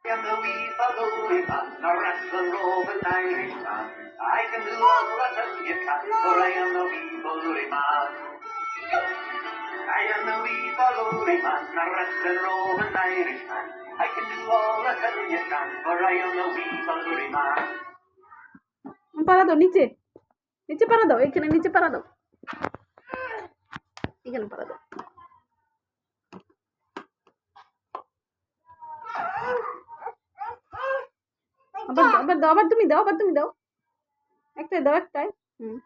am the wee bubbly man, a wrestling roving Irishman. I can do all that you can, for I am the wee bubbly man. I am the wee bubbly man, a wrestling roving Irishman. I can do all that you can, for I am the wee bubbly man. পাড়া দাও নিচে, নিচে পাড়া দাও, এখানে নিচে পাড়া দাও, এখানে পাড়া দাও। আবার দাও, আবার তুমি দাও, আবার তুমি দাও, একটাই দাও, একটাই। হুম।